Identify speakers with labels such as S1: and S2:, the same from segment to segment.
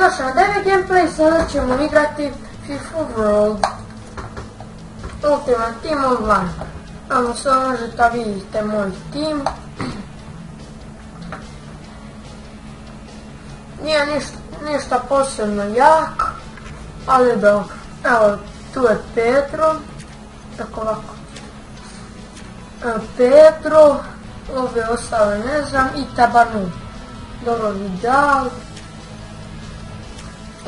S1: Dobrodošli na DV Gameplay, sada ćemo igrati FIFA World Ultimate Team Online. Tamo sad možete vidite moj tim. Nije ništa posebno jak, ali dobro. Evo, tu je Pedro, tako ovako. Pedro, ove ostale ne znam, i Tabanu. Dobro, Vidal.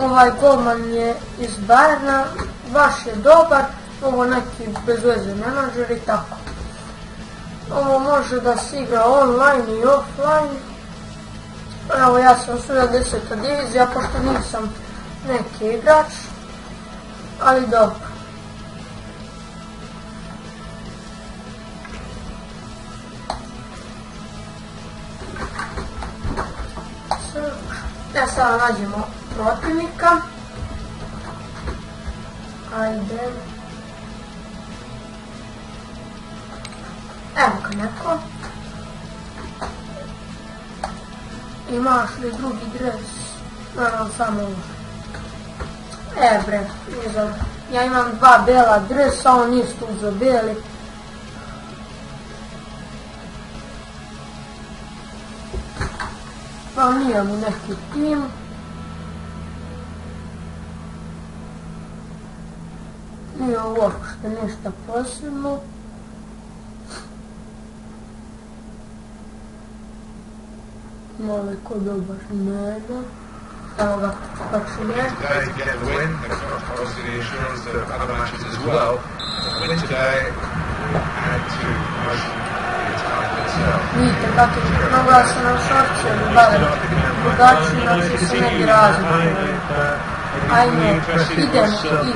S1: Ovaj golman je iz Bayerna, baš je dobar, ovo neki bez veze menadžer i tako. Ovo može da se igra online i offline. Evo, ja sam suja 10. divizija, pošto nisam neki igrač, ali dobro. Ja sada nađemo protivnika. Ajde. Evo ga neko. Imaš li drugi dres? Naravno samo ovo. Bre, ja imam dva bela dresa, on isto uzeo beli. Pa nije mu neki tim. Nije uopšte ništa posebno. Mole ko dobar njega. Evo ga, počne. Vidite kako je probala se nam šorće, bale drugačije, znači se ne bi razlikovali. Ajme, idemo i...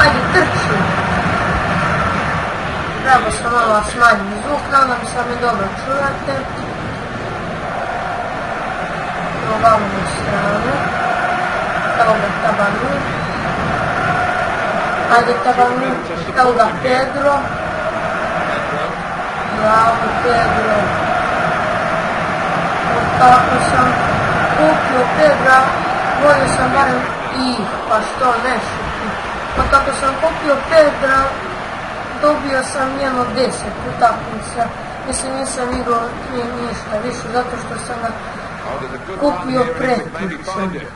S1: Ajde, trči! Treba sam malo smanjiti zvuk, nadam se da me dobro čujete. Ovamo na stranu. Evo ga Tabanu. Ajde Tabanu, evo ga Pedro. Bravo Pedro. Kako sam kupio Pedra, volio sam barem pa što ne šutim. Pa kako sam kupio Pedra, dobio sam njeno 10 utakmica. Mislim, nisam igrao ništa više, zato što sam ga kupio prekjuče.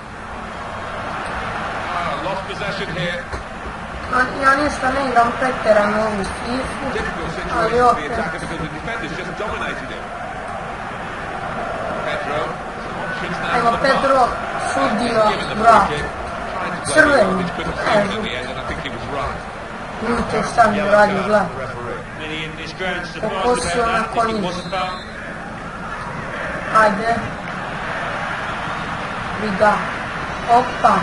S1: Ja ništa ne igram pretjerano ovu FIFA, ali opet. Evo Pedro, sudio, bravo. Crveni, vidite šta mi uradio, gledaj. Pokosio na konjicu. Ajde. Vidal. Opa.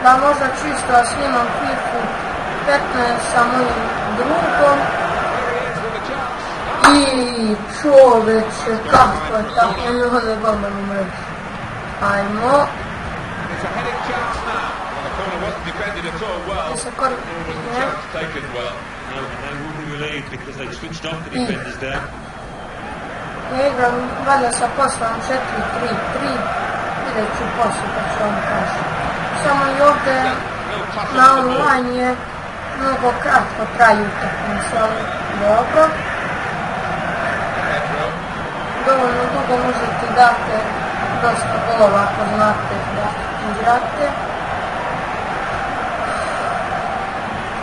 S1: Da, možda čisto da snimam FIFA 15 sa mojim drugom. I čoveče, kako je tako, ne hode golman u mrežu. Ajmo. I se ja igram valjda sa poslom 4-3-3, vidjet ću posle pa ću vam kaži. Samo i ovdje na online je mnogo kratko traju utakmice, ali dobro. Dovoljno dugo možete dati dosta golova ako znate da igrate.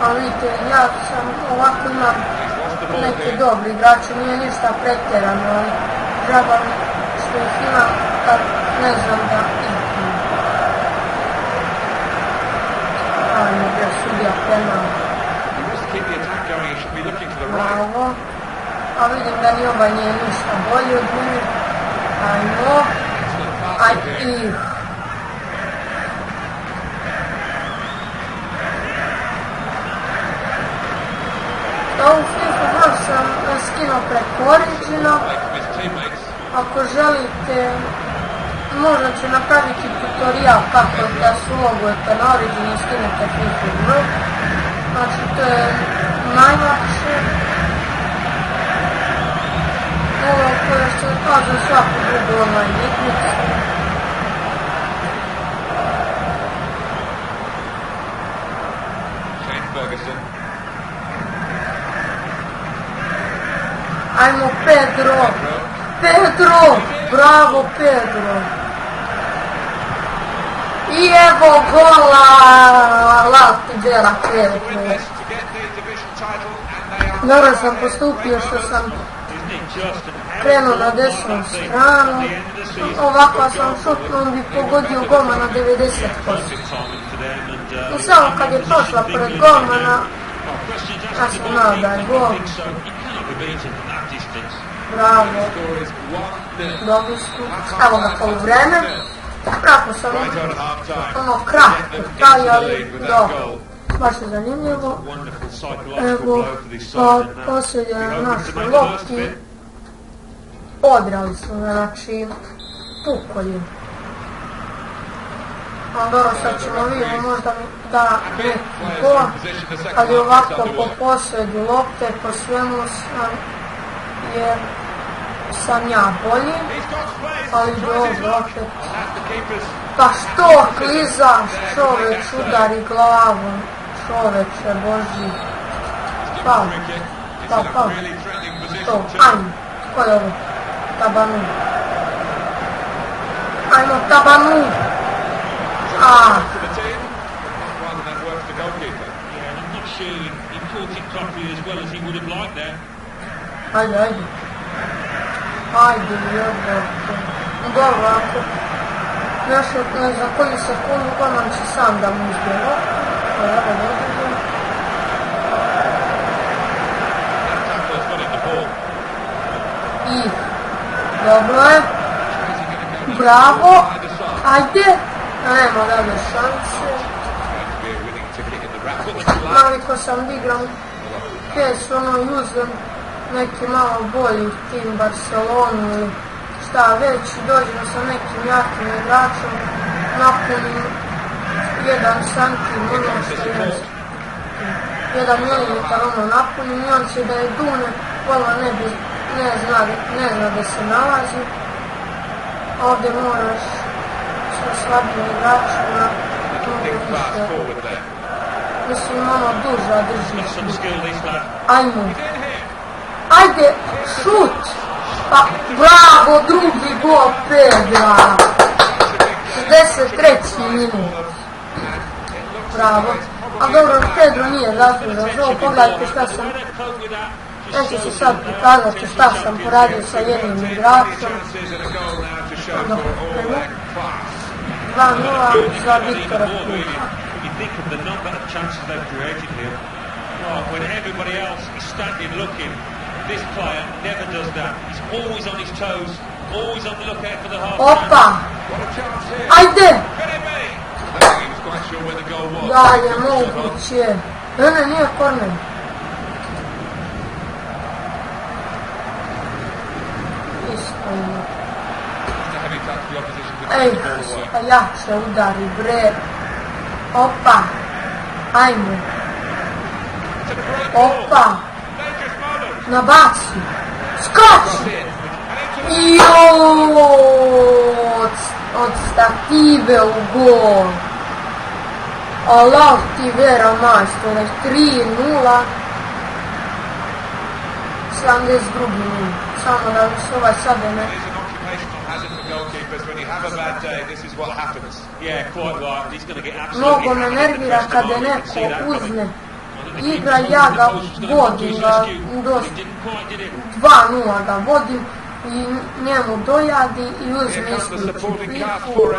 S1: Ali vidite, ja sam ovako imam neke dobri igrače, nije ništa pretjerano, ali žaba mi što ih imam kad ne znam da igram. Ali mi je bio sudija penal. Bravo. A vidim da ni oba nije ništa bolje od mene. Ajmo. Aj, Ovu FIFA baš sam skinuo preko Origina. Ako želite, možda ću napraviti tutorial kako da se ulogujete na Origin i skinete FIFA World. Znači to je najlakše. Ovo koje se kaže svaku drugu online igricu. Ajmo Pedro! Pedro! Bravo Pedro! I evo gola! Lati djela Pedro! Dobro sam postupio što sam krenuo na desnu stranu. Ovako sam šutno bi pogodio golmana 90%. I samo kad je prošla pored golmana, ja sam znao da je gol. Bravo. Dobri su. Evo ga poluvreme. Kratko sam ono kratko trajali. Dobro. Baš je zanimljivo. Evo, pa posljednje na našoj lopti. Odrali smo, znači, pukolje. A dobro, sad ćemo vidjeti možda da neki gol, ali ovako po posljedu lopte, po svemu sam ja bolji, ali dobro, opet. Pa što klizaš, čoveč, udari glavom, čoveče, Boži. Pa, to, ajmo, ko je ovo? Tabanu. Ajmo Tabanu. Ajde. Ajde, jebote. Dobro, ako još ne znam koju sekundu, golman će sam da mu izbjeva. I, dobro je. Bravo. Ajde. Nema dalje šanse. Naliko sam da igram PS ono i uzem neki malo bolji tim Barcelonu ili šta već, dođem sa nekim jakim igračom, napunim 1 santim ono što je 1 milimetar ono napunim i on će da je dune, golman ne zna da se nalazi. Ovdje moraš sa slabim igračima mislim ono duža držiš. Ajmo. Ajde, šut! Pa, bravo, drugi gol Pedra! 63. minut. Bravo. A dobro, Pedro nije zaslužan za ovo, pogledajte šta sam... Neće se sad prikazati šta sam poradio sa jednim igračom. 2-0 za Viktora Kuha.
S2: Think of the number of chances they've created here. Oh, when everybody else is standing looking, this player never does that. He's always on his toes, always on the lookout for the half.
S1: Opa! Ajde!
S2: He was quite sure where the goal was.
S1: Da je moguće. Ne, nije korner. Istojno. Ej, jače udari, bre. Opa, ajmo. Opa, nabaci, skači. Joooo, od stative u gol. Allah ti vera majstore, 3-0. 72. minut, samo da mi se ovaj sada ne... Mnogo me nervira kada neko uzme igra, ja ga vodim, 2-0 ga vodim i njemu dojadi i uzme isključu piku,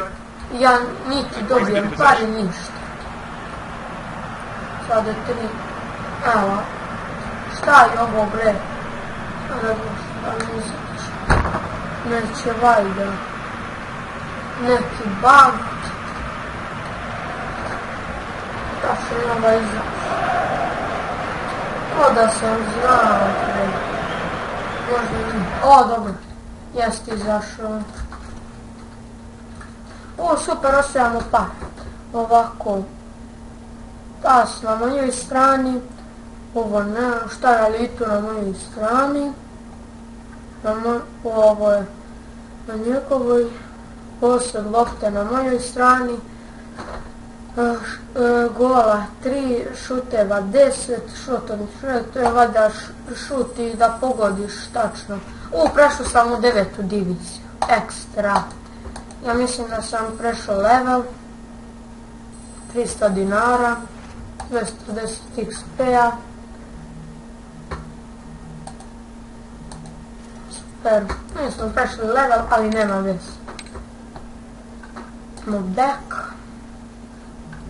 S1: ja niti dobijem pari, ništa. Sada 3, evo, šta je ovo bre? Neće vajda. Neki bug. Da se nova izaći. O da sam znao. Možda nije. O, dobro. Jeste izašao. O, super, ostajamo par. Ovako. pas na mojoj strani, ovo ne, šta je Alitu na mojoj strani, ovo je na njegovoj, posjed lopte na mojoj strani, gola 3, šuteva 10, šutovi to je valjda šut i da pogodiš tačno. Prešao sam u 9. diviziju, ekstra. Ja mislim da sam prešao level, 300 dinara, 210 XP-a. Super, nisam prešli level, ali nema veze. Idemo back.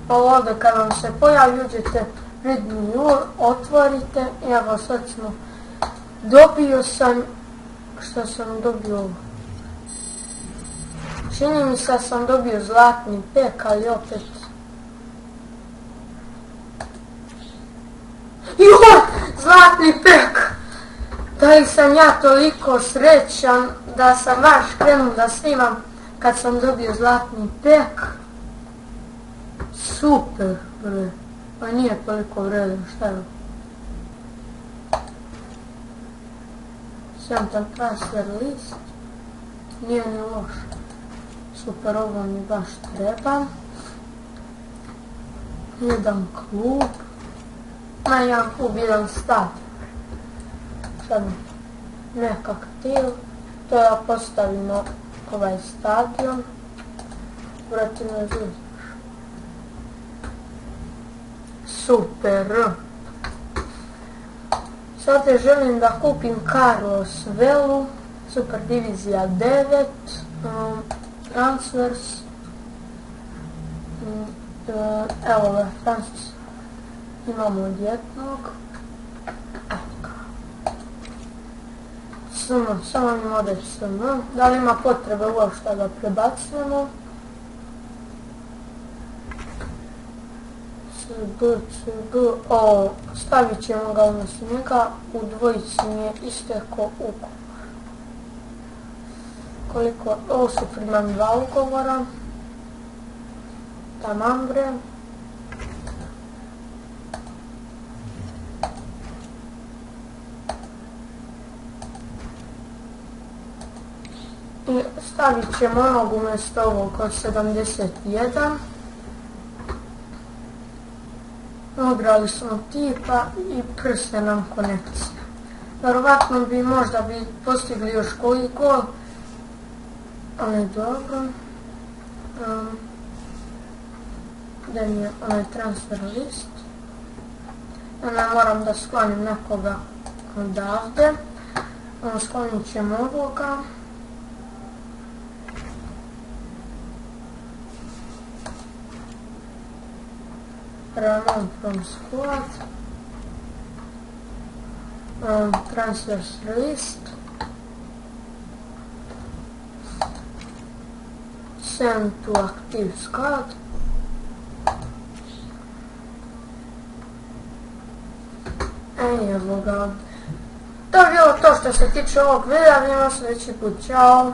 S1: Ovo ovdje kad vam se pojavi, uđete read me, otvorite i evo sad smo, dobio sam, što sam dobio ovo? Čini mi se da sam dobio zlatni pek, ali opet... Joj, zlatni pek! Da li sam ja toliko srećan da sam baš krenuo da snimam kad sam dobio zlatni pek. Super, bre. Pa nije toliko vredan, šta je? Sam transfer list. Nije ni loš. Super, ovo mi baš treba. Jedan klub. Ma jedan klub, jedan stadion. Sad nekak til. To da postavimo ovaj stadion. Vratimo je zuzmaš. Super. Sad želim da kupim Carlos Velu. Super divizija 9. Transfers. Evo ga, transfers. Imamo jednog. Samo mi ode SM. Da li ima potrebe uopšte da prebacujemo? Stavit ćemo ga umjesto njega. U dvojici mi je isteko ugovor. Koliko? Ovo su primam 2 ugovora. Tamam bre. I stavit ćemo onog umjesto ovog od 71. Odrali smo tipa i prste nam konekcija. Vjerovatno bi možda postigli još koji gol, ali dobro. Gdje mi je onaj transfer list. Ja moram da sklonim nekoga odavde. Sklonit ćemo ovoga. Remove from squad. Transfers list. Send to active squad. Evo ga. To je bilo to što se tiče ovog videa, vidimo sljedeći put, čao.